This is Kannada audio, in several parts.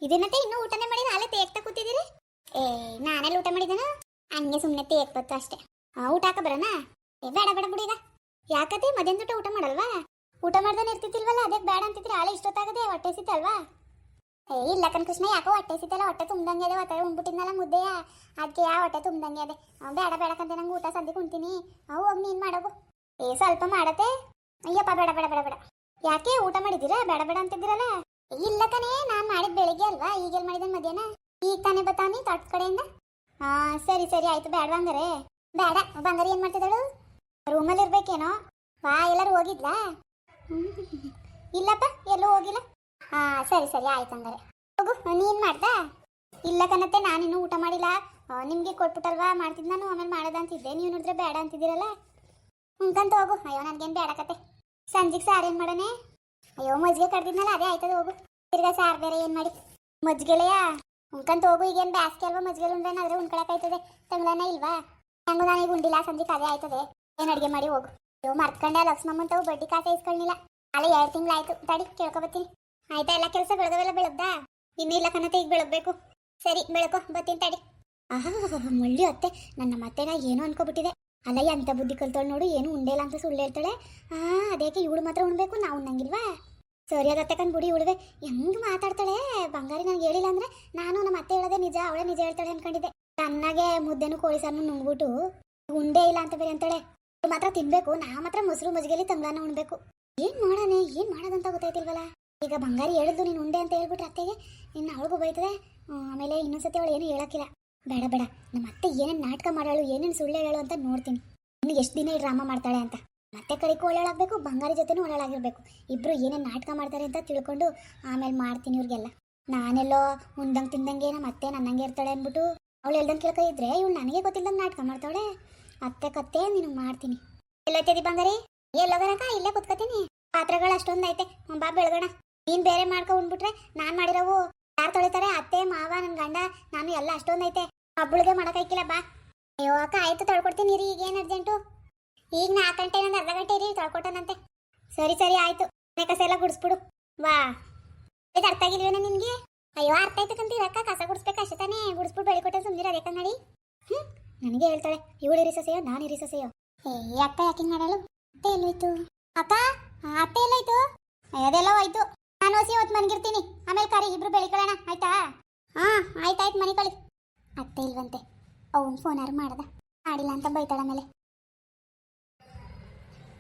ಇದೇನತ್ತೆ ಇನ್ನೂ ಊಟನೇ ಮಾಡಿದ ಅಲ್ಲೇ ತೇಗ್ತಾ ಕೂತಿದ್ದೀರಿ? ಏ ನಾನೆಲ್ಲ ಊಟ ಮಾಡಿದ್ದೇನ? ಹಂಗೆ ಸುಮ್ಮನೆ ತೇಗ್ ಬತ್ತು ಅಷ್ಟೇ. ಊಟ ಹಾಕ ಬರೋಣ? ಏ ಬೇಡ ಬೇಡ ಬಿಡಿ ಈಗ. ಯಾಕತ್ತೆ ಮಧ್ಯಾಹ್ನ ಊಟ ಮಾಡಲ್ವಾ? ಊಟ ಮಾಡ್ದಾನೆ ಇರ್ತಿತ್ತಿಲ್ವಲ್ಲ, ಅದಕ್ಕೆ ಬೇಡ ಅಂತಿದ್ರೆ ಆಳೆ ಇಷ್ಟೊತ್ತಾಗದೆ ಹೊಟ್ಟೆ ಸಿತ್ತಲ್ವಾ? ಏ ಇಲ್ಲ ಕೃಷ್ಣ, ಯಾಕೋ ಹೊಟ್ಟೆ ಸಿತ್ತಲ್ಲ, ಹೊಟ್ಟೆ ತುಂಬ್ದಂಗೆ ಅದೇ ಹೊಟ್ಟೆ ಉಂಡ್ಬಿಟ್ಟಿದ್ನಲ್ಲ ಮುದ್ದೆಯ, ಅದಕ್ಕೆ ಹೊಟ್ಟೆ ತುಂಬ್ದಂಗೆ ಅದೇ. ಬೇಡ ಬೇಡಕ್ಕಂತೆ ನಂಗೆ ಊಟ ಸಂದಿ ಕುಂತೀನಿ. ಹೋಗಿ ನೀನು ಮಾಡೋಗು. ಏ ಸ್ವಲ್ಪ ಮಾಡತ್ತೆ. ಅಯ್ಯಪ್ಪ ಬೇಡ ಬೇಡ ಬೇಡ ಬೇಡ. ಯಾಕೆ ಊಟ ಮಾಡಿದ್ದೀರಾ? ಬೇಡ ಬೇಡ ಅಂತಿದ್ದೀರಲ್ಲ. ಇಲ್ಲ ಕಣೇ, ನಾನು ಮಾಡಿದ ಬೆಳಿಗ್ಗೆ ಅಲ್ವಾ, ಈಗೆಲ್ಲಿ ಮಾಡಿದ್ದೇನೆ ಮಧ್ಯಾಹ್ನ. ಈಗ ತಾನೇ ಬತ್ತಾನಿ ತೋಟದ ಕಡೆಯಿಂದ. ಸರಿ ಸರಿ ಆಯ್ತು, ಬೇಡ ಬಂಗಾರೆ. ಬೇಡ ಬಂಗಾರಿ ಏನು ಮಾಡ್ತಿದ್ದಾಳು? ರೂಮಲ್ಲಿ ಇರ್ಬೇಕೇನೋ. ಬಾ ಎಲ್ಲರೂ ಹೋಗಿದ್ಲಾ? ಇಲ್ಲಪ್ಪ ಎಲ್ಲೂ ಹೋಗಿಲ್ಲ. ಸರಿ ಸರಿ ಆಯ್ತು ಹಂಗಾರೆ ಹೋಗು. ನೀನು ಮಾಡ್ದಾ? ಇಲ್ಲ ಕಣತ್ತೆ, ನಾನಿನ್ನೂ ಊಟ ಮಾಡಿಲ್ಲ. ನಿಮಗೆ ಕೊಟ್ಬಿಟ್ಟಲ್ವಾ ಮಾಡ್ತಿದ್ದು ನಾನು, ಆಮೇಲೆ ಮಾಡೋದ ಅಂತಿದ್ದೆ. ನೀವು ನೋಡಿದ್ರೆ ಬೇಡ ಅಂತಿದ್ದೀರಲ್ಲ. ಹುಂಕಂತ ಹೋಗು. ಅಯ್ಯೋ ನನಗೇನು ಬೇಡಕತ್ತೆ. ಸಂಜೆಗೆ ಸಾರು ಏನು ಮಾಡೋಣ? ಅಯ್ಯೋ ಮಜ್ಜಿಗೆ ಕಡ್ದಿದ್ನಲ್ಲ ಅದೇ ಆಯ್ತದ, ಹೋಗು. ತಿರ್ಗಾ ಸಾರು ಬೇರೆ ಏನು ಮಾಡಿ? ಮಜ್ಜಿಗೆಲೆಯಾ ಉಣ್ಕಂತ ಹೋಗು. ಈಗೇನು ಬ್ಯಾಸ್ಗೆ ಅಲ್ವಾ, ಮಜ್ಜಿಗೆ ಉಂಡ್ರೇನಾದ್ರೆ ಉಣ್ಕೊಳಕಾಯ್ತದೆ. ತಂಗ್ಳನ ಇಲ್ವಾ? ಹೆಂಗು ನಾನು ಈಗ ಉಂಡಿಲ್ಲ, ಸಂಜೆಗೆ ಅದೇ ಆಯ್ತದೆ. ಏನು ಅಡುಗೆ ಮಾಡಿ ಹೋಗು. ಅಯ್ಯೋ ಮರ್ತ್ಕೊಂಡೆ, ಲಕ್ಷ್ಮಮ್ಮಂತವು ಬಡ್ಡಿ ಕಾಸೆ ಇಸ್ಕೊಳ್ಳಿಲ್ಲ. ಅಲ್ಲ 2 ತಿಂಗಳಾಯ್ತು. ತಡಿ ಕೇಳ್ಕೊಬತ್ತೀನಿ. ಆಯ್ತಾ ಎಲ್ಲ ಕೆಲಸ ಬೆಳಗವೆಲ್ಲ ಬೆಳಗ್ದಾ? ಇನ್ನೂ ಇಲ್ಲ ಕಣತೆ, ಈಗ ಬೆಳಗ್ಬೇಕು. ಸರಿ ಬೆಳಕೋ, ಬತ್ತೀನಿ ತಡಿ. ಮಳ್ಳಿ ಅತ್ತೆ, ನನ್ನ ಮತ್ತೆನ ಏನೋ ಅನ್ಕೋಬಿಟ್ಟಿದೆ. ಅಲ್ಲ ಎಂತ ಬುದ್ಧಿ ಕಲ್ತೋಳು ನೋಡು, ಏನು ಉಂಡೇಲ್ಲ ಅಂತ ಸುಳ್ಳು ಹೇಳ್ತಾಳೆ. ಅದಕ್ಕೆ ಇವಳು ಮಾತ್ರ ಉಣ್ಬೇಕು, ನಾವು ಉಣ್ಣಂಗಿಲ್ವಾ? ಸರಿಯಾಗತ್ತೆ ಕಂಡು ಬಿಡಿ. ಇವಳುವೆ ಹೆಂಗೆ ಮಾತಾಡ್ತಾಳೆ. ಬಂಗಾರಿ ನನಗೆ ಹೇಳಿಲ್ಲ ಅಂದ್ರೆ ನಾನು ನಮ್ಮ ಅತ್ತೆ ಹೇಳೋದೇ ನಿಜ, ಅವಳೇ ನಿಜ ಹೇಳ್ತಾಳೆ ಅನ್ಕೊಂಡಿದ್ದೆ. ಚೆನ್ನಾಗೆ ಮುದ್ದೆನು ಕೋಳಿ ಸಾರನ್ನು ನುಂಗ್ಬಿಟ್ಟು ಉಂಡೇ ಇಲ್ಲ ಅಂತ ಬೇರೆ ಅಂತಾಳೆ. ಮಾತ್ರ ತಿನ್ಬೇಕು, ನಾ ಮಾತ್ರ ಮೊಸರು ಮಜ್ಜಿಗೆಲಿ ತಂಗ್ಳಾನ ಉಣ್ಬೇಕು. ಏನು ಮಾಡೋಣ, ಏನು ಮಾಡೋದಂತ ಗೊತ್ತಾಯ್ತಿಲ್ವಲ್ಲ. ಈಗ ಬಂಗಾರಿ ಹೇಳಿದ್ದು ನೀನು ಉಂಡೆ ಅಂತ ಹೇಳ್ಬಿಟ್ರೆ ಅತ್ತೆಗೆ ಇನ್ನು ಅವಳಿಗೂ ಬೈತದೆ. ಆಮೇಲೆ ಇನ್ನೊಂದ್ಸತಿ ಅವಳು ಏನು ಹೇಳಕ್ಕಿಲ್ಲ. ಬೇಡ ಬೇಡ, ನಮ್ಮ ಅತ್ತೆ ಏನೇನು ನಾಟಕ ಮಾಡೋಳು, ಏನೇನು ಸುಳ್ಳು ಹೇಳೋಳು ಅಂತ ನೋಡ್ತೀನಿ. ಇನ್ನು ಎಷ್ಟು ದಿನ ಈ ಡ್ರಾಮಾ ಮಾಡ್ತಾಳೆ ಅಂತ. ಮತ್ತೆ ಕಡೆಗೂ ಒಳ್ಳೆಳಾಗಬೇಕು, ಬಂಗಾರಿ ಜೊತೆನೂ ಒಳ್ಳೆಳಾಗಿರ್ಬೇಕು. ಇಬ್ಬರು ಏನೇನು ನಾಟಕ ಮಾಡ್ತಾರೆ ಅಂತ ತಿಳ್ಕೊಂಡು ಆಮೇಲೆ ಮಾಡ್ತೀನಿ ಇವ್ರಿಗೆಲ್ಲ. ನಾನೆಲ್ಲೋ ಉಂದಂಗೆ ತಿಂದಂಗೆ ನಮ್ಮ ಅತ್ತೆ ನನ್ನಂಗೆ ಇರ್ತಾಳೆ ಅಂದ್ಬಿಟ್ಟು ಅವಳು ಹೇಳ್ದಂಗೆ ಕೇಳ್ಕೊ ಇದ್ರೆ ಇವಳು ನನಗೆ ಗೊತ್ತಿಲ್ಲದಂಗೆ ನಾಟಕ ಮಾಡ್ತಾಳೆ. ಅತ್ತೆ ಕತ್ತೆ ನೀನು ಮಾಡ್ತೀನಿ. ಎಲ್ಲೋಯ್ತದಿ ಬಂಗಾರಿ? ಎಲ್ಲೋಗನಕ? ಇಲ್ಲೇ ಕುತ್ಕೋತೀನಿ. ಪಾತ್ರೆಗಳು ಅಷ್ಟೊಂದು ಐತೆ, ಬಾ ಬೆಳಗೋಣ. ನೀನು ಬೇರೆ ಮಾಡ್ಕೊ ಉಂಡ್ಬಿಟ್ರೆ ನಾನು ಮಾಡಿರೋವು ಯಾರು ತೊಳಿತಾರೆ? ಅತ್ತೆ ಮಾವ ನನ್ನ ಗಂಡ ನಾನು ಎಲ್ಲ ಅಷ್ಟೊಂದು ಐತೆ. ಒಬ್ಬಳಿಗೆ ಮಾಡೋಕ್ಕಾಯ್ಕಿಲ್ಲ. ಬಾ. ಅಯ್ಯೋ ಅಕ್ಕ ಆಯ್ತು, ತೊಳ್ಕೊಡ್ತೀನಿ ರೀ. ಈಗೇನು ಅರ್ಜೆಂಟು? ಈಗ 4 ಗಂಟೆ, ಇನ್ನೊಂದು ಅರ್ಧ ಗಂಟೆ ಇರಿ, ತೊಳ್ಕೊಟ್ಟನಂತೆ. ಸರಿ ಸರಿ ಆಯ್ತು. ಮನೆ ಕಸ ಎಲ್ಲ ಗುಡಿಸ್ಬಿಡು. ವಾ, ಇದು ಅರ್ಥ ಆಗಿಲ್ವೇನ ನಿನಗೆ? ಅಯ್ಯೋ ಅರ್ಥ ಆಯ್ತು ಕಂತೀರ ಅಕ್ಕ, ಕಸ ಗುಡಿಸ್ಬೇಕು ಅಷ್ಟೇ ತಾನೇ. ಗುಡಿಸ್ಬಿಟ್ಟು ಬೆಳಿಕೊಟ್ಟೆ ಸುಮ್ಮನೆ ಅದೇ ಕನ್ನಡಿ. ನನಗೆ ಹೇಳ್ತಾಳೆ ಇವಳು ಇರಿ ಸೊಸೆಯೋ ನಾನು ಇರಿ ಸೊಸೆಯೋ. ಅಕ್ಕ ಯಾಕೆ ಮಾಡಲು? ಅತ್ತೆ ಎಲ್ಲೋಯ್ತು ಅಕ್ಕ? ಅತ್ತೆ ಎಲ್ಲೋಯ್ತು? ಅದೆಲ್ಲ ಹೋಯ್ತು. ನಾನು ಹೊಸಿ ಹೊತ್ತು ಮನ್ಗಿರ್ತೀನಿ, ಆಮೇಲೆ ಕರಿ ಇಬ್ರು ಬೆಳಿಕೊಳ್ಳೋಣ ಆಯ್ತಾ? ಆಯ್ತಾಯ್ತು ಮನೆ ಕಳಿ. ಅತ್ತೆ ಇಲ್ವಂತೆ, ಅವನು ಫೋನ್ ಯಾರು ಮಾಡ್ದ? ಮಾಡಿಲ್ಲ ಅಂತ ಬೈತಾಳ. ಆಮೇಲೆ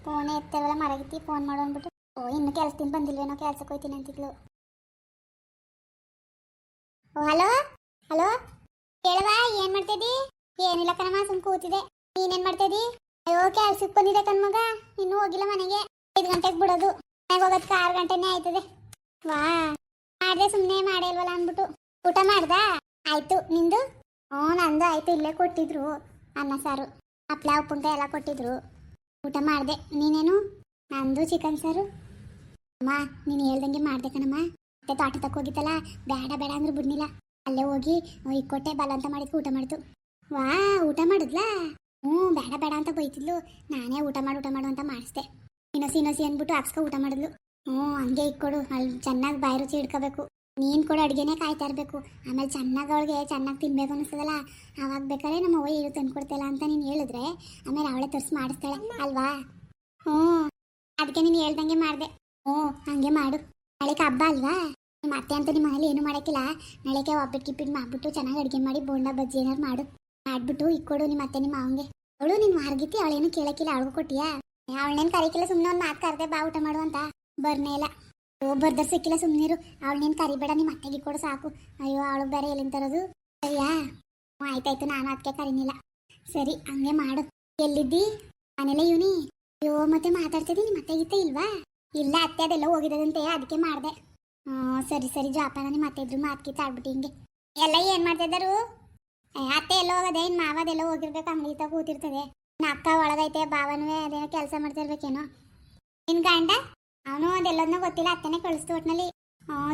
ಫೋನೇ ಎತ್ತವಲ್ಲ, ಮರಗಿತ್ತಿ ಫೋನ್ ಮಾಡೋ ಅಂದ್ಬಿಟ್ಟು. ಇನ್ನು ಕೆಲ್ಸದಿಂದ ಬಂದಿಲ್ವೇನೋ, ಕೆಲ್ಸಕ್ಕೆ ಹೋಯ್ತೀನಿ ಅಂತಿದ್ಲು. ಹಲೋ ಹಲೋ, ಹೇಳವಾ ಏನು ಮಾಡ್ತಿದ್ದಿ? ಏನಿಲ್ಲ ಕಣಮ್ಮ, ಸುಮ್ ಕೂತಿದೆ. ನೀನೇನು ಮಾಡ್ತಿದ್ದಿ? ಅಯ್ಯೋ ಕೆಲ್ಸಕ್ಕೆ ಬಂದಿದೆ ಕಣ್ಮಗ, ಇನ್ನೂ ಹೋಗಿಲ್ಲ ಮನೆಗೆ. 5 ಗಂಟೆಗೆ ಬಿಡೋದು, ಮನೆಗೆ ಹೋಗೋದಕ್ಕೆ 6 ಗಂಟೆನೇ ಆಯ್ತದೆ. ವಾ, ಮಾಡಿದೆ ಸುಮ್ಮನೆ ಮಾಡೇ ಇಲ್ವಲ್ಲ ಅಂದ್ಬಿಟ್ಟು. ಊಟ ಮಾಡ್ದ? ಆಯ್ತು, ನಿಂದು? ನಂದು ಆಯ್ತು. ಇಲ್ಲೇ ಕೊಟ್ಟಿದ್ರು ಅನ್ನ ಸಾರು, ಹಪ್ಳ ಉಪ್ಪುಂಕಾಯಿ ಎಲ್ಲ ಕೊಟ್ಟಿದ್ರು. ಊಟ ಮಾಡಿದೆ. ನೀನೇನು? ನಂದು ಚಿಕನ್ ಸಾರು. ಅಮ್ಮ ನೀನು ಹೇಳ್ದಂಗೆ ಮಾಡಿದೆ ಕಣಮ್ಮ. ಮತ್ತೆ ತೋಟ ತಕ್ಕ ಹೋಗಿತ್ತಲ್ಲ, ಬೇಡ ಬೇಡ ಅಂದ್ರೆ ಬಿಡ್ನಿಲ್ಲ. ಅಲ್ಲೇ ಹೋಗಿ ಇಕ್ಕೊಟ್ಟೆ ಬಲ ಅಂತ ಮಾಡಿದ್ಕು ಊಟ ಮಾಡಿತು. ವಾ, ಊಟ ಮಾಡಿದ್ಲಾ? ಬೇಡ ಬೇಡ ಅಂತ ಬೈತಿದ್ಲು. ನಾನೇ ಊಟ ಮಾಡು ಅಂತ ಮಾಡಿಸ್ದೆ. ಇನ್ನೊಸಿ ಅಂದ್ಬಿಟ್ಟು ಹಾಕ್ಸ್ಕೊ ಊಟ ಮಾಡಿದ್ಲು. ಹಂಗೆ ಇಕ್ಕೊಡು, ಅಲ್ಲಿ ಚೆನ್ನಾಗಿ ಬಾಯಿ ರುಚಿ ಇಡ್ಕೋಬೇಕು. ನೀನು ಕೊಡು ಅಡುಗೆನೇ ಕಾಯ್ತಾ ಇರಬೇಕು. ಆಮೇಲೆ ಚೆನ್ನಾಗಿ ಅವಳಿಗೆ ಚೆನ್ನಾಗಿ ತಿನ್ಬೇಕು ಅನಿಸ್ತದಲ್ಲ, ಆವಾಗ ಬೇಕಾದ್ರೆ ನಮ್ಮ ಅವ್ವ ಏನು ತಂದ್ಕೊಡ್ತಿಲ್ಲ ಅಂತ ನೀನು ಹೇಳಿದ್ರೆ ಆಮೇಲೆ ಅವಳೇ ತರಿಸಿ ಮಾಡಿಸ್ತಾಳೆ ಅಲ್ವಾ? ಅದಕ್ಕೆ ನೀನು ಹೇಳ್ದಂಗೆ ಮಾಡಿದೆ. ಹಂಗೆ ಮಾಡು. ನಾಳೆಗೆ ಹಬ್ಬ ಅಲ್ವಾ? ನಿಮ್ಮ ಅತ್ತೆ ಅಂತ ನಿಮ್ಮ ಮನೇಲಿ ಏನು ಮಾಡೋಕ್ಕಿಲ್ಲ. ನಾಳೆಗೆ ಒಬ್ಬಿಟ್ಟು ಕಿಪ್ಪಿಟ್ಟು ಮಾಡ್ಬಿಟ್ಟು ಚೆನ್ನಾಗಿ ಅಡುಗೆ ಮಾಡಿ ಬೋಂಡ ಬಜ್ಜಿ ಏನಾರು ಮಾಡ್ಬಿಟ್ಟು ಇಕ್ಕೊಡು ನಿಮ್ಮ ಅತ್ತೆ ನಿಮ್ಮ ಮಾವಂಗೆ. ಅವಳು ನೀನು ಮಾರ್ಗಿತಿ, ಅವಳೇನು ಕೇಳಕ್ಕಿಲ್ಲ, ಅವಳಿಗೂ ಕೊಟ್ಟಿಯಾ? ಅವಳೇನು ಕರಿಕಿಲ್ಲ, ಸುಮ್ಮನೆ ಒಂದು ಮಾತು ಕರೆದೆ ಬಾ ಊಟ ಮಾಡು ಅಂತ. ಬರ್ನೇ ಇಲ್ಲ. ಬರ್ದರ್ ಸಿಕ್ಕಿಲ್ಲ, ಸುಮ್ಮನಿರು. ಅವಳೇನು ಕರಿಬೇಡ, ನಿಮ್ಮ ಅತ್ತೆಗೆ ಕೊಡು ಸಾಕು. ಅಯ್ಯೋ ಅವಳು ಬೇರೆ ಎಲ್ಲಿಂದ ತರೋದು? ಸರಿಯಾ? ಆಯ್ತಾಯ್ತು, ನಾನು ಅದಕ್ಕೆ ಕರೀನಿಲ್ಲ. ಸರಿ ಹಂಗೆ ಮಾಡು. ಎಲ್ಲಿದ್ದಿ? ಮನೇಲೆ ಇವನಿ? ಅಯ್ಯೋ ಮತ್ತೆ ಮಾತಾಡ್ತಿದ್ದಿ, ನಿಮ್ಮ ಅತ್ತೆಗಿತ್ತೆ ಇಲ್ವಾ? ಇಲ್ಲ ಅತ್ತೆ ಅದೆಲ್ಲ ಹೋಗಿರೋದಂತೆ, ಅದಕ್ಕೆ ಮಾಡಿದೆ. ಸರಿ ಸರಿ ಜಾಪಾನ ನಿಮ್ಮ ಅತ್ತೆ ಇದ್ರು ಮಾತ್ಕಿತ್ತ ಆಡ್ಬಿಟ್ಟು ಹಿಂಗೆ ಎಲ್ಲ ಏನು ಮಾಡ್ತಿದ್ದರು? ಅತ್ತೆ ಎಲ್ಲ ಹೋಗೋದೆ, ಇನ್ನು ಮಾವದೆಲ್ಲ ಹೋಗಿರ್ಬೇಕು, ಅಂಗಡಿ ತ ಕೂತಿರ್ತದೆ. ಅಕ್ಕ ಒಳಗೈತೆ, ಭಾವನೂ ಅದೇನೋ ಕೆಲಸ ಮಾಡ್ತಿರ್ಬೇಕೇನೋ. ನಿನ್ನ ಗಂಡ ಅವನು ಅದೆಲ್ಲದನ್ನ ಗೊತ್ತಿಲ್ಲ, ಅತ್ತನೇ ಕಳಿಸ್ತು ಒಟ್ಟಿನಲ್ಲಿ.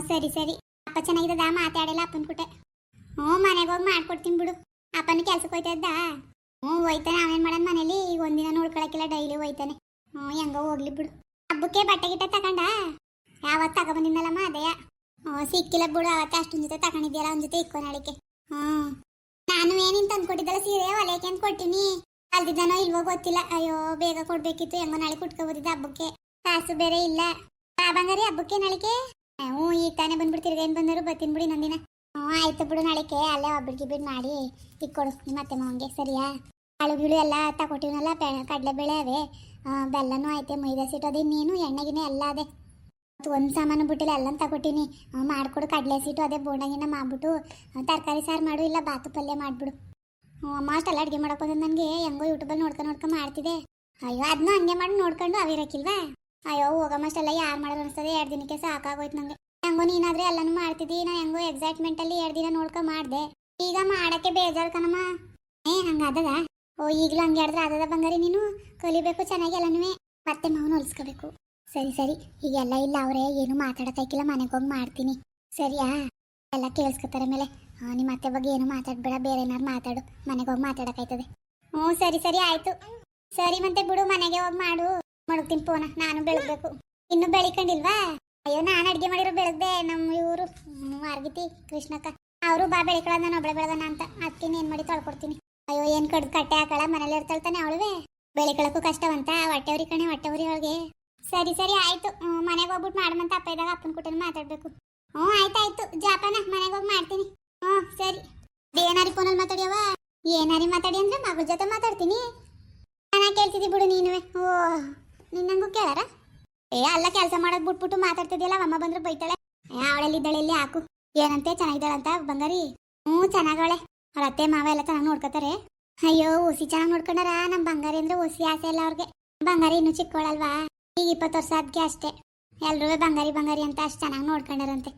ಸರಿ ಸರಿ. ಅಪ್ಪ ಚೆನ್ನಾಗಿದ್ದದ? ಮಾತಾಡಿಲ್ಲ ಅಪ್ಪನ ಕುಟೆ. ಮನೆಗೆ ಹೋಗಿ ಮಾಡ್ಕೊಡ್ತೀನಿ ಬಿಡು. ಅಪ್ಪನ ಕೆಲ್ಸಕ್ಕೆ ಹೋಯ್ತಾ ಇದ್ದ? ಹೋಯ್ತಾನೆ. ಅವೇನು ಮಾಡೋಣ ಮನೇಲಿ, ಈಗ ಒಂದಿನ ನೋಡ್ಕೊಳಕ್ಕಿಲ್ಲ, ಡೈಲಿ ಹೋಯ್ತಾನೆ. ಹೆಂಗೋ ಹೋಗ್ಲಿ ಬಿಡು. ಹಬ್ಬಕ್ಕೆ ಬಟ್ಟೆ ಗಿಟ್ಟೆ ತಗೊಂಡ? ಯಾವತ್ತು ತಗೊಬಂದಿದ್ದಲ್ಲಮ್ಮ ಅದೇಯ ಸಿಕ್ಕಿಲ್ಲ ಬಿಡು, ಅವತ್ತೆ ಅಷ್ಟೊಂದು ಜೊತೆ ತಗೊಂಡಿದ್ದೀರ ಅವನ ಜೊತೆ ಇಕ್ಕೋ ನಾಳಿಕೆ. ನಾನು ಏನಿನ್ ತಂದ್ಕೊಟ್ಟಿದ್ದಲ್ಲ ಸೀರೆ ಹೊಲಿಯಕ್ಕೆ ಅಂತ ಕೊಟ್ಟಿನಿ, ಅಲ್ದಿದ್ದಾನೋ ಇಲ್ವೋ ಗೊತ್ತಿಲ್ಲ. ಅಯ್ಯೋ ಬೇಗ ಕೊಡ್ಬೇಕಿತ್ತು, ಹೆಂಗೋ ನಾಳೆ ಕುಟ್ಕೋಬೋದಿದ್ದ ಹಬ್ಬಕ್ಕೆ, ಕಾಸು ಬೇರೆ ಇಲ್ಲ. ಬಾ ಬಂಗಾರಿ ಹಬ್ಬಕ್ಕೆ ನಾಳಿಕೆ. ಈಗ ತಾನೇ ಬಂದ್ಬಿಡ್ತೀರಿ, ಏನ್ ಬಂದರು ಬರ್ತೀನಿ ಬಿಡಿ ನಂದಿನ. ಆಯ್ತು ಬಿಡು, ನಾಳಿಕೆ ಅಲ್ಲೇ ಒಬ್ಬರಿಗೆ ಬಿಟ್ಟು ಮಾಡಿ ಇಕ್ಕೊಡು ನಿಮ್ಮ ಅತ್ತೆ ಮಾವಂಗೆ, ಸರಿಯಾ? ಕಾಳುಗಳು ಎಲ್ಲ ತಗೊಟ್ಟಿವನಲ್ಲ, ಕಡಲೆಬೇಳೆ ಅವೇ, ಬೆಲ್ಲನೂ ಐತೆ, ಮೈದಾ ಸಿಟ್ಟು ಇನ್ನೇನು ಎಣ್ಣೆಗಿನೇ ಎಲ್ಲ ಅದೇ. ಒಂದು ಸಾಮಾನು ಬಿಟ್ಟಿಲ್ಲ, ಎಲ್ಲ ತಗೊಟ್ಟಿನಿ. ಮಾಡ್ಕೊಡು, ಕಡಲೆ ಸೀಟು ಅದೇ ಬೋಂಡಾಗಿನ ಮಾಡ್ಬಿಟ್ಟು ತರಕಾರಿ ಸಾರು ಮಾಡು, ಇಲ್ಲ ಬಾತು ಪಲ್ಯ ಮಾಡಿಬಿಡು. ಅಮ್ಮ ಅಷ್ಟೆಲ್ಲ ಅಡುಗೆ ಮಾಡೋಕೆ ಬಂದು ನನಗೆ ಹೆಂಗೋ ಯೂಟ್ಯೂಬಲ್ಲಿ ನೋಡ್ಕೊಂಡು ಮಾಡ್ತಿದ್ದೆ. ಅಯ್ಯೋ ಅದನ್ನೂ ಹಂಗೆ ಮಾಡಿ ನೋಡ್ಕೊಂಡು ಅವಿರಕ್ಕಿಲ್ವಾ? ಅಯ್ಯೋ ಹೋಗಮ್ಮಷ್ಟೆಲ್ಲ ಯಾರು ಮಾಡೋದು ಅನಿಸ್ತದೆ, 2 ದಿನಕ್ಕೆ ಸಾಕಾಗೋಯ್ತು ನನಗೆ. ಹೆಂಗೋ ನೀನಾದರೆ ಎಲ್ಲನೂ ಮಾಡ್ತಿದ್ದಿ, ನಾನು ಹೆಂಗೋ ಎಕ್ಸೈಟ್ಮೆಂಟಲ್ಲಿ 2 ದಿನ ನೋಡ್ಕೊಂಡು ಮಾಡಿದೆ. ಈಗ ಮಾಡೋಕ್ಕೆ ಬೇಜಾರು ಕಣಮ್ಮ. ಹಂಗಾದದ? ಈಗಲೂ ಹಂಗೆ ಆಡಿದ್ರೆ ಆದದ ಬಂಗಾರಿ, ನೀನು ಕಲಿಬೇಕು ಚೆನ್ನಾಗಿ ಎಲ್ಲನೂ, ಮತ್ತೆ ಮಾವನ ಹೊಲಿಸ್ಕೋಬೇಕು. ಸರಿ ಸರಿ, ಈಗೆಲ್ಲ ಇಲ್ಲ ಅವರೇ ಏನು ಮಾತಾಡೋಕ್ಕಾಗಿಲ್ಲ, ಮನೆಗೆ ಹೋಗಿ ಮಾಡ್ತೀನಿ, ಸರಿಯಾ? ಎಲ್ಲ ಕೇಳಿಸ್ಕೊತಾರೆ ಮೇಲೆ. ನಿಮ್ಮ ಅತ್ತೆ ಬಗ್ಗೆ ಏನು ಮಾತಾಡಬೇಡ, ಬೇರೆ ಏನಾರು ಮಾತಾಡು, ಮನೆಗೆ ಹೋಗಿ ಮಾತಾಡೋಕ್ಕಾಯ್ತದೆ. ಸರಿ ಸರಿ ಆಯಿತು. ಸರಿ ಮತ್ತೆ ಬಿಡು, ಮನೆಗೆ ಹೋಗಿ ಮಡಗ್ತೀನಿ ಫೋನ, ನಾನು ಬೆಳಗ್ಬೇಕು. ಇನ್ನೂ ಬೆಳಿಕೊಂಡಿಲ್ವಾ? ಅಯ್ಯೋ ನಾನು ಅಡುಗೆ ಮಾಡಿರೋ ಬೆಳಗ್ದೆ. ನಮ್ಮ ಇವರು ಮಾರ್ಗಿತಿ ಕೃಷ್ಣಕ್ಕ ಅವರು ಬಾ ಬೆಳಿಕಳ, ನಾನು ಒಬ್ಬಳೆ ಬೆಳಗನ ಅಂತ ಅದಕ್ಕೆ ಏನು ಮಾಡಿ ತೊಳ್ಕೊಡ್ತೀನಿ. ಅಯ್ಯೋ ಏನು ಕಡ್ದು ಕಟ್ಟೆ ಹಾಕಳ, ಮನೇಲಿ ಇರ್ತಾಳ್ತಾನೆ ಅವಳುವೆ, ಬೆಳಿಕಳಕ್ಕೂ ಕಷ್ಟವಂತ, ಹೊಟ್ಟೆವ್ರಿ ಕಣೆ ಹೊಟ್ಟೆವ್ರಿ ಅವಳಿಗೆ. ಸರಿ ಸರಿ ಆಯಿತು, ಮನೆಗೆ ಹೋಗ್ಬಿಟ್ಟು ಮಾಡಮಂತ ಅಪ್ಪ ಇದ್ದಾಗ ಅಪ್ಪನ ಕೂಟಲ್ಲಿ ಮಾತಾಡಬೇಕು. ಆಯ್ತಾಯ್ತು ಜಾಪನ, ಮನೆಗೆ ಹೋಗಿ ಮಾಡ್ತೀನಿ. ಸರಿ. ಏನಾರಿ ಫೋನಲ್ಲಿ ಮಾತಾಡ್ಯವ? ಏನಾರಿ ಮಾತಾಡಿ ಅಂದ್ರೆ ಮಗಳ ಜೊತೆ ಮಾತಾಡ್ತೀನಿ. ನಾನು ಕೇಳ್ತಿದ್ದಿ ಬಿಡು ನೀನುವೆ. ನಿನ್ನಂಗೂ ಕೇಳಾರ? ಅಲ್ಲ ಕೆಲಸ ಮಾಡೋದು ಬಿಟ್ಬಿಟ್ಟು ಮಾತಾಡ್ತಿದ್ಯಲ್ಲ, ಅಮ್ಮ ಬಂದ್ರೆ ಬೈತಾಳೆ. ಅವಳಲ್ಲಿದ್ದಾಳೆ, ಇಲ್ಲಿ ಹಾಕು. ಏನಂತೆ ಚೆನ್ನಾಗಿದ್ದಾಳಂತ ಬಂಗಾರಿ? ಚೆನ್ನಾಗವಳೆ. ಅವ್ರ ಅತ್ತೆ ಮಾವ ಎಲ್ಲ ಚೆನ್ನಾಗಿ ನೋಡ್ಕೊತಾರೆ. ಅಯ್ಯೋ ಹುಸಿ ಚೆನ್ನಾಗಿ ನೋಡ್ಕೊಂಡಾರ. ನಮ್ಮ ಬಂಗಾರಿ ಅಂದ್ರೆ ಹುಸಿ ಆಸೆ ಇಲ್ಲ ಅವ್ರಿಗೆ. ಬಂಗಾರಿ ಇನ್ನೂ ಚಿಕ್ಕವಳಲ್ವಾ, ಈಗ 20 ವರ್ಷ ಅದಕ್ಕೆ ಅಷ್ಟೇ. ಎಲ್ರೂ ಬಂಗಾರಿ ಬಂಗಾರಿ ಅಂತ ಅಷ್ಟು ಚೆನ್ನಾಗಿ ನೋಡ್ಕೊಂಡಾರಂತೆ.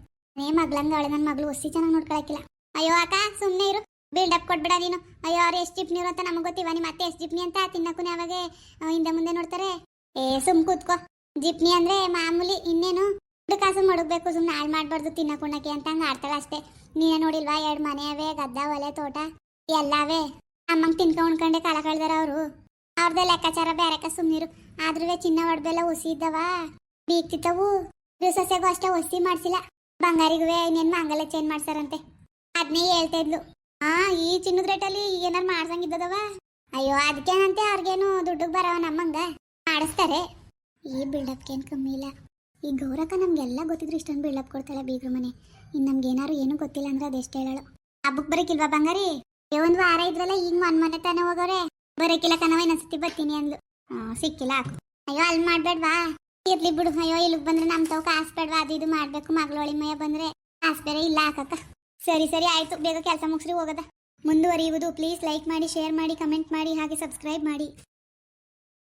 ಮಗ್ಳಂಗ ಅವಳೆ, ನನ್ನ ಮಗಳು ಹುಸಿ ಚೆನ್ನಾಗಿ ನೋಡ್ಕೊಳಕಿಲ್ಲ. ಅಯ್ಯೋ ಅಕ್ಕ ಸುಮ್ಮನೆ ಇರು, ಬಿಲ್ಡಪ್ ಕೊಟ್ಬಿಡ ನೀನು. ಅಯ್ಯೋ ಅವ್ರು ಎಷ್ಟು ಜಿಪ್ನಿ ಇರು ಅಂತ ನಮಗೆ ಗೊತ್ತಿವ, ನಿಮ್ಮ ಮತ್ತೆ ಎಷ್ಟು ಜಿಪ್ನಿ ಅಂತ ತಿನ್ನಕ್ಕೂ ಯಾವಾಗ ಹಿಂದೆ ಮುಂದೆ ನೋಡ್ತಾರೆ. ಸುಮ್ ಕೂತ್ಕೋ. ಜಿಪ್ನಿ ಅಂದ್ರೆ ಮಾಮೂಲಿ, ಇನ್ನೇನು ಕಾಸು ಮಡಗಬೇಕು, ಸುಮ್ಮನೆ ಹಾಳು ಮಾಡಬಾರ್ದು ತಿನ್ನಕೊಂಡಕ್ಕೆ ಅಂತ ಹಂಗೆ ಆಡ್ತಾಳೆ ಅಷ್ಟೇ. ನೀನೇ ನೋಡಿಲ್ವಾ, 2 ಮನೆ ಅವೇ, ಗದ್ದ ಒಲೆ ತೋಟ ಎಲ್ಲವೇ. ಅಮ್ಮಂಗೆ ತಿನ್ಕೊಂಡ್ಕೊಂಡೆ ಕಾಲ ಕಳ್ದಾರ ಅವರು. ಅವ್ರದ್ದೇ ಲೆಕ್ಕಾಚಾರ ಬೇರೆಕ, ಸುಮ್ಮನಿರು. ಆದ್ರೂ ಚಿನ್ನ ಒಡ್ಬೆಲ್ಲ ಹುಸಿ ಇದ್ದವ, ಬೀಗ್ತಿತ್ತವು. ಸಸ್ಯಗೂ ಅಷ್ಟೇ ಹೊಸಿ ಮಾಡ್ಸಿಲ್ಲ. ಬಂಗಾರಿಗೂ ಇನ್ನೇನು ಮಂಗಲ ಚೇಂಜ್ ಮಾಡ್ಸಾರಂತೆ, ಅದನ್ನೇ ಹೇಳ್ತಾ ಇದ್ಲು. ಈ ಚಿನ್ನದ ರೇಟಲ್ಲಿ ಏನಾರು ಮಾಡ್ಸಂಗಿದ್ದದವ. ಅಯ್ಯೋ ಅದಕ್ಕೇನಂತೆ, ಅವ್ರಿಗೇನು ದುಡ್ಡಿಗೆ ಬರವ, ನಮ್ಮಂಗ ಮಾಡಿಸ್ತಾರೆ. ಈ ಬಿಲ್ಡಪ್ಗೇನು ಕಮ್ಮಿ ಇಲ್ಲ. ಈ ಗೌರಕ್ಕ ನಮ್ಗೆಲ್ಲ ಗೊತ್ತಿದ್ರು ಇಷ್ಟೊಂದು ಬಿಲ್ಡಪ್ ಕೊಡ್ತಾಳೆ ಬೀಗ್ರ ಮನೆ. ಇನ್ನು ನಮ್ಗೇನಾರು ಏನೂ ಗೊತ್ತಿಲ್ಲ ಅಂದ್ರೆ ಅದೆಷ್ಟು ಹೇಳೋಳು. ಹಬ್ಬಕ್ಕೆ ಬರೋಕ್ಕಿಲ್ವಾ ಬಂಗಾರಿ? 1 ವಾರ ಇದ್ರಲ್ಲ, ಈಗ ಮನೆ ತಾನೇ ಹೋಗೋರೆ. ಬರೋಕ್ಕಿಲ್ಲ ಕಣವ, ಇನ್ನೊಂದ್ಸತಿ ಬರ್ತೀನಿ ಅಂದ್ಲು. ಸಿಕ್ಕಿಲ್ಲ ಹಾಕು. ಅಯ್ಯೋ ಅಲ್ಲಿ ಮಾಡ್ಬೇಡ್ವಾ, ಇರ್ಲಿ ಬಿಡು. ಅಯ್ಯೋ ಇಲ್ಲಿಗೆ ಬಂದ್ರೆ ನಮ್ಮ ತಾವು ಕಾಸು ಬೇಡವಾ, ಅದು ಇದು ಮಾಡಬೇಕು. ಮಗಳೊಳಿ ಮಯ ಬಂದರೆ ಕಾಸು ಬೇರೆ ಇಲ್ಲ ಹಾಕಕ್ಕ. ಸರಿ ಸರಿ ಆಯಿತು, ಬೇಗ ಕೆಲಸ ಮುಗಿಸ್ರಿ ಹೋಗೋದ. ಮುಂದುವರಿಯುವುದು. ಪ್ಲೀಸ್ ಲೈಕ್ ಮಾಡಿ, ಶೇರ್ ಮಾಡಿ, ಕಮೆಂಟ್ ಮಾಡಿ, ಹಾಗೆ ಸಬ್ಸ್ಕ್ರೈಬ್ ಮಾಡಿ.